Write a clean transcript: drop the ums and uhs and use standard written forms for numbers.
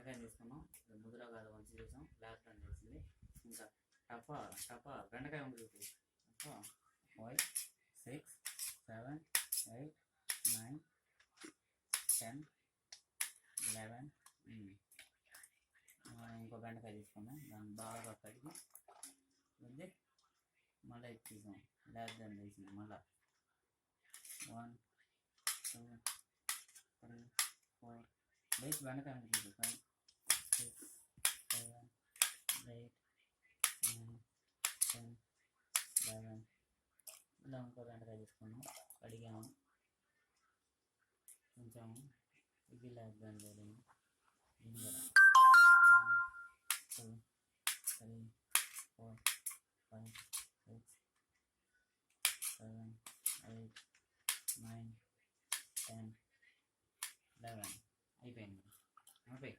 బెండకాయ తీసుకున్నాం, ముద్ర కాదు మంచి చేసాం, బ్లాక్ అని చేసింది. ఇంకా టపా బెండకాయ ఉంది చూపి. 5 6 7 8 9 10 11. ఇంకో బెండకాయ తీసుకున్నాం, దాన్ని బాగా కడిగి ఉంది మళ్ళీ ఇచ్చేసాం, బ్లాక్ దాన్ని వేసింది. మళ్ళీ 1 2 3 4 లేచి బెండకాయ ఉంటుంది. 5 6 7 8 9 10 11. ఇలా ఇంకో బెండకాయ తీసుకున్నాం, కడిగాము, ఉంచాము. ఇది బ్లాక్ దాన్ని వేయలేము. గింజర 1 2 3 4 5 6 7 8 9 10 11. అయిపోయింది. అయిపోయి